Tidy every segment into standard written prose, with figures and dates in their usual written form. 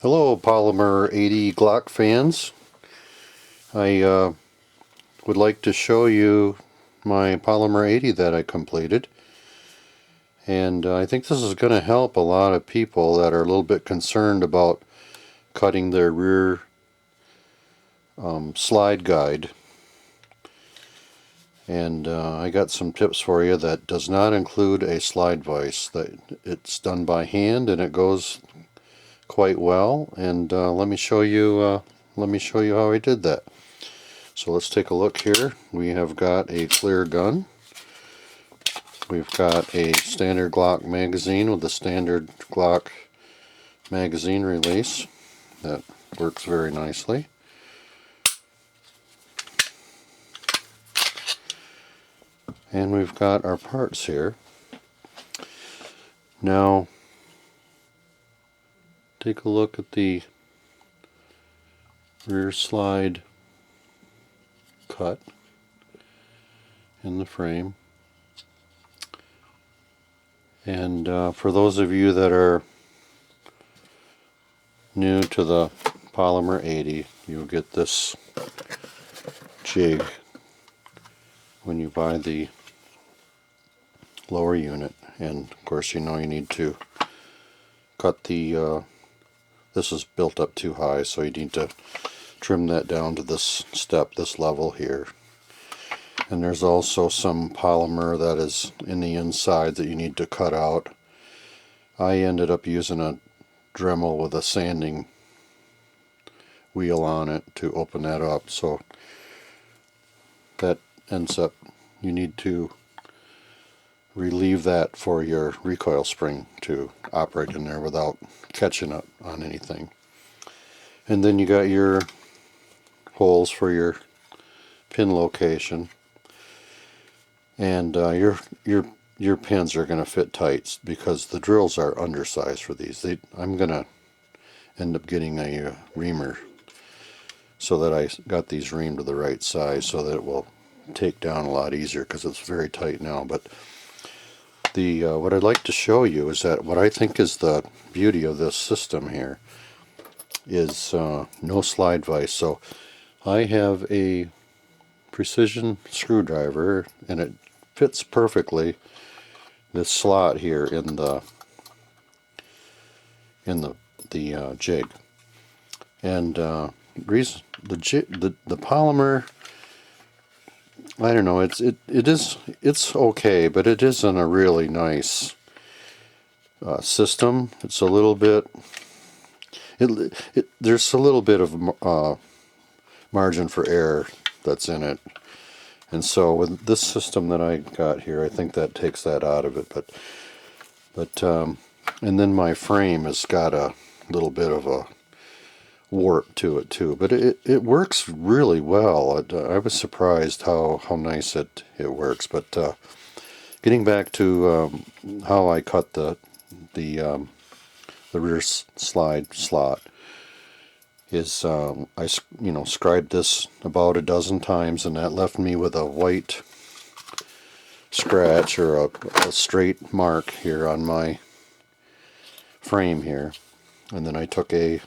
Hello, Polymer 80 Glock fans. I would like to show you my Polymer 80 that I completed. And I think this is going to help a lot of people that are a little bit concerned about cutting their rear slide guide. And I got some tips for you that does not include a slide vise. That it's done by hand and it goes quite well. And let me show you how I did that. So let's take a look here. We have got a clear gun. We've got a standard Glock magazine with the standard Glock magazine release. That works very nicely. And we've got our parts here. Now, take a look at the rear slide cut in the frame. And for those of you that are new to the Polymer 80, you'll get this jig when you buy the lower unit. And of course, you know you need to cut the this is built up too high, so you need to trim that down to this step, this level here. And there's also some polymer that is in the inside that you need to cut out. I ended up using a Dremel with a sanding wheel on it to open that up, so that ends up, you need to relieve that for your recoil spring to operate in there without catching up on anything. And then you got your holes for your pin location, and your pins are going to fit tight because the drills are undersized for these. I'm going to end up getting a reamer so that I got these reamed to the right size so that it will take down a lot easier, because it's very tight now. But the what I'd like to show you is that what I think is the beauty of this system here is no slide vise. So I have a precision screwdriver, and it fits perfectly this slot here in the jig. And reason the polymer, I don't know, it's okay, but it isn't a really nice system. It's a little bit, there's a little bit of margin for error that's in it. And so with this system that I got here, I think that takes that out of it. But and then my frame has got a little bit of a warp to it too. But it works really well. I was surprised how nice it works. But getting back to how I cut the rear slide slot is I scribed this about a dozen times, and that left me with a white scratch or a straight mark here on my frame here. And then I took a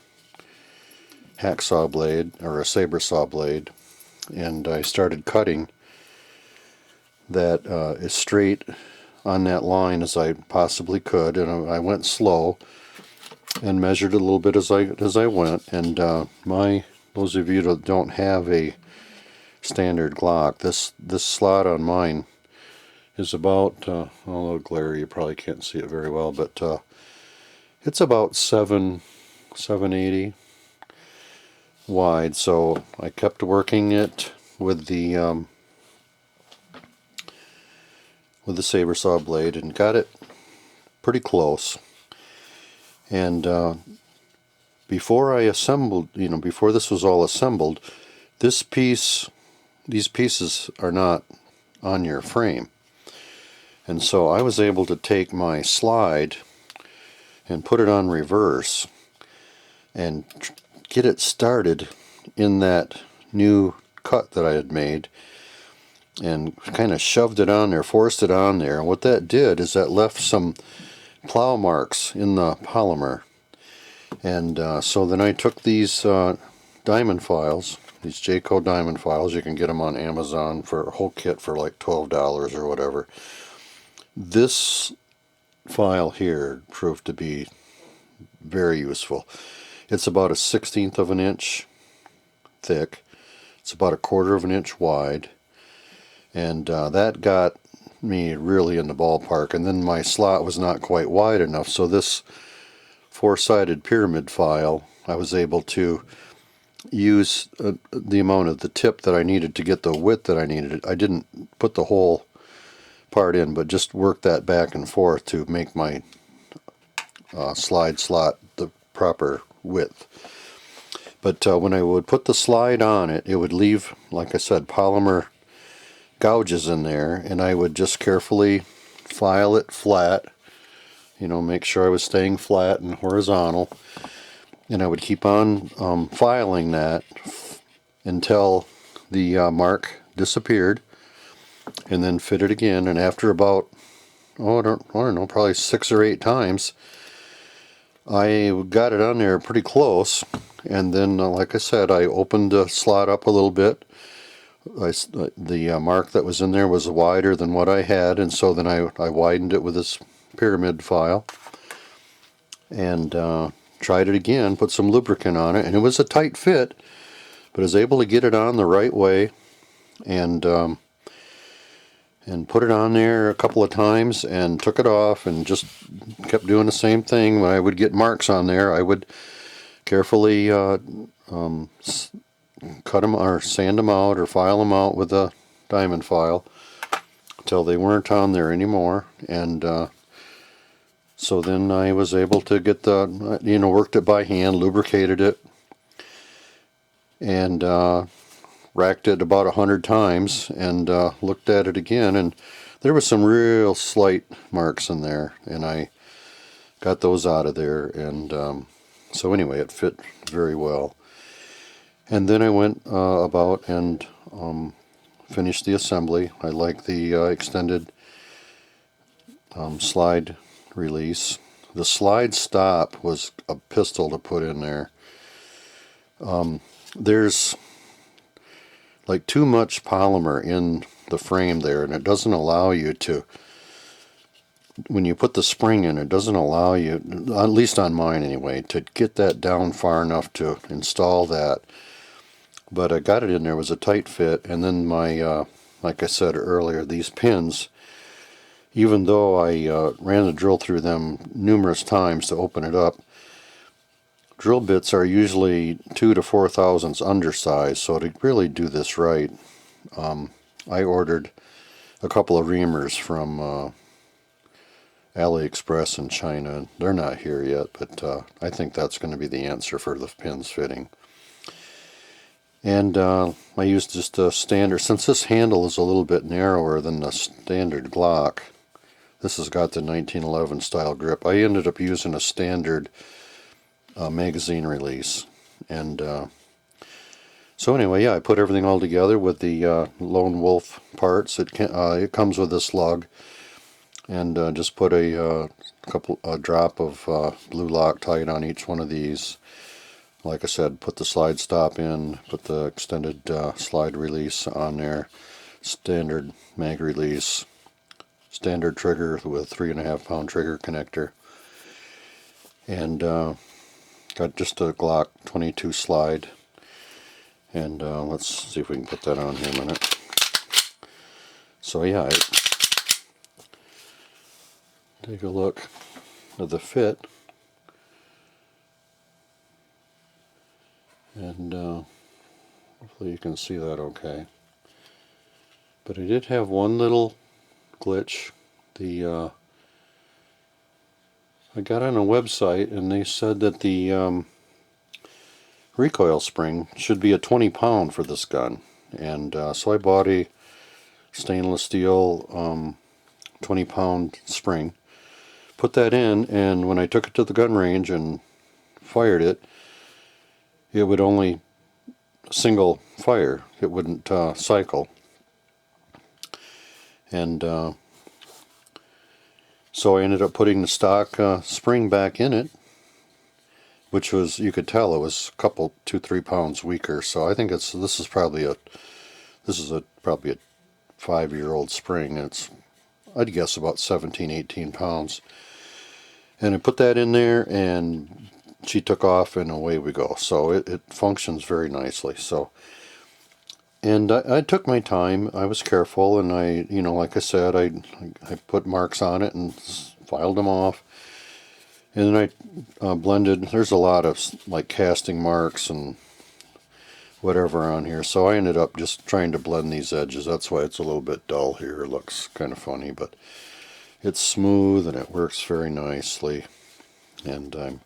hacksaw blade or a saber saw blade, and I started cutting that as straight on that line as I possibly could, and I went slow and measured a little bit as I went. And those of you that don't have a standard Glock, this slot on mine is about a little glary, you probably can't see it very well, but it's about 780 wide. So I kept working it with the saber saw blade and got it pretty close. And before I assembled, before this was all assembled, these pieces are not on your frame. And so I was able to take my slide and put it on reverse and get it started in that new cut that I had made, and kind of shoved it on there, forced it on there. And what that did is that left some plow marks in the polymer. And so then I took these diamond files, these Jayco diamond files. You can get them on Amazon for a whole kit for like $12 or whatever. This file here proved to be very useful. It's about a 1/16 of an inch thick. It's about a 1/4 of an inch wide, and that got me really in the ballpark. And then my slot was not quite wide enough, so this four-sided pyramid file, I was able to use the amount of the tip that I needed to get the width that I needed. I didn't put the whole part in, but just work that back and forth to make my slide slot the proper width. But when I would put the slide on it, it would leave, like I said, polymer gouges in there, and I would just carefully file it flat, you know, make sure I was staying flat and horizontal, and I would keep on filing that until the mark disappeared, and then fit it again. And after about, I don't know, probably 6 or 8 times, I got it on there pretty close. And then, like I said, I opened the slot up a little bit. The mark that was in there was wider than what I had, and so then I widened it with this pyramid file and tried it again, put some lubricant on it, and it was a tight fit, but I was able to get it on the right way, and put it on there a couple of times and took it off and just kept doing the same thing. When I would get marks on there, I would carefully cut them or sand them out or file them out with a diamond file until they weren't on there anymore. And so then I was able to get the, worked it by hand, lubricated it, and racked it about 100 times, and looked at it again, and there was some real slight marks in there, and I got those out of there. And so anyway, it fit very well. And then I went about and finished the assembly. I like the extended slide release. The slide stop was a pistol to put in there. There's like too much polymer in the frame there, and it doesn't allow you to, when you put the spring in, it doesn't allow you, at least on mine anyway, to get that down far enough to install that. But I got it in there. It was a tight fit. And then my, like I said earlier, these pins, even though I ran the drill through them numerous times to open it up, drill bits are usually 2 to 4 thousandths undersized, so to really do this right, I ordered a couple of reamers from AliExpress in China. They're not here yet, but I think that's going to be the answer for the pins fitting. And I used just a standard, since this handle is a little bit narrower than the standard Glock, this has got the 1911 style grip, I ended up using a standard magazine release. And so anyway, yeah, I put everything all together with the Lone Wolf parts. It comes with this lug, and just put a drop of blue Loctite on each one of these. Like I said, put the slide stop in, put the extended slide release on there, standard mag release, standard trigger with 3.5 pound trigger connector, and got just a Glock 22 slide. And let's see if we can put that on here a minute. So yeah, take a look at the fit. And hopefully you can see that okay. But I did have one little glitch. I got on a website and they said that the recoil spring should be a 20 pound for this gun. And so I bought a stainless steel 20 pound spring, put that in, and when I took it to the gun range and fired it, it would only single fire. It wouldn't cycle. And so I ended up putting the stock spring back in it, which was, you could tell it was a couple, 2-3 pounds weaker. So I think this is probably a 5-year-old spring, and it's, I'd guess, about 17-18 pounds. And I put that in there, and she took off, and away we go. So it functions very nicely. So, and I took my time. I was careful, and I, like I said, I put marks on it and filed them off. And then I blended. There's a lot of like casting marks and whatever on here, so I ended up just trying to blend these edges. That's why it's a little bit dull here. It looks kind of funny, but it's smooth and it works very nicely, and I'm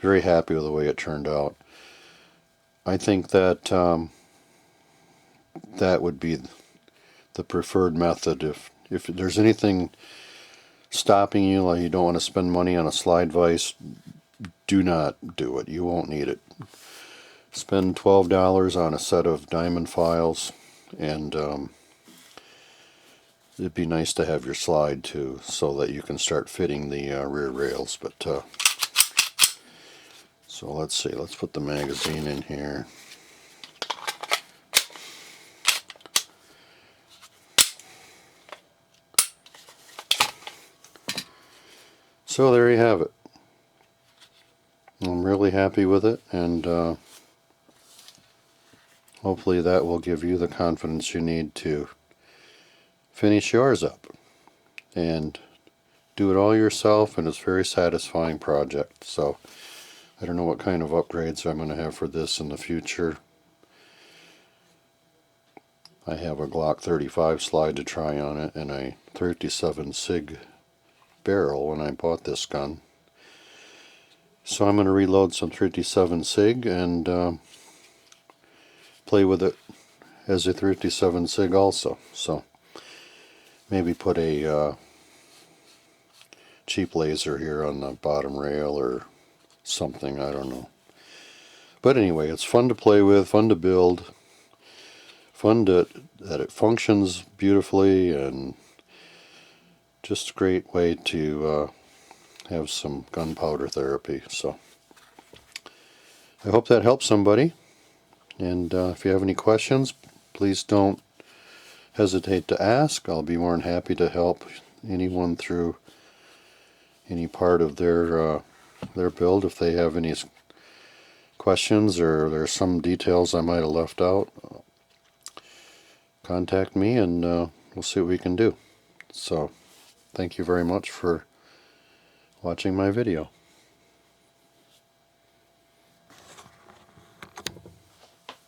very happy with the way it turned out. I think that that would be the preferred method. If there's anything stopping you, like you don't want to spend money on a slide vise, do not do it. You won't need it. Spend $12 on a set of diamond files, and it'd be nice to have your slide too, so that you can start fitting the rear rails. But so let's see, let's put the magazine in here. So there you have it. I'm really happy with it, and hopefully that will give you the confidence you need to finish yours up and do it all yourself, and it's a very satisfying project. So I don't know what kind of upgrades I'm going to have for this in the future. I have a Glock 35 slide to try on it, and a 37 SIG barrel when I bought this gun. So I'm going to reload some 37 SIG and play with it as a 37 SIG also. So maybe put a cheap laser here on the bottom rail or something, I don't know. But anyway, it's fun to play with, fun to build, fun that it functions beautifully, and just a great way to have some gunpowder therapy. So I hope that helps somebody, and if you have any questions, please don't hesitate to ask. I'll be more than happy to help anyone through any part of their build. If they have any questions or there's some details I might have left out, contact me, and we'll see what we can do. So thank you very much for watching my video.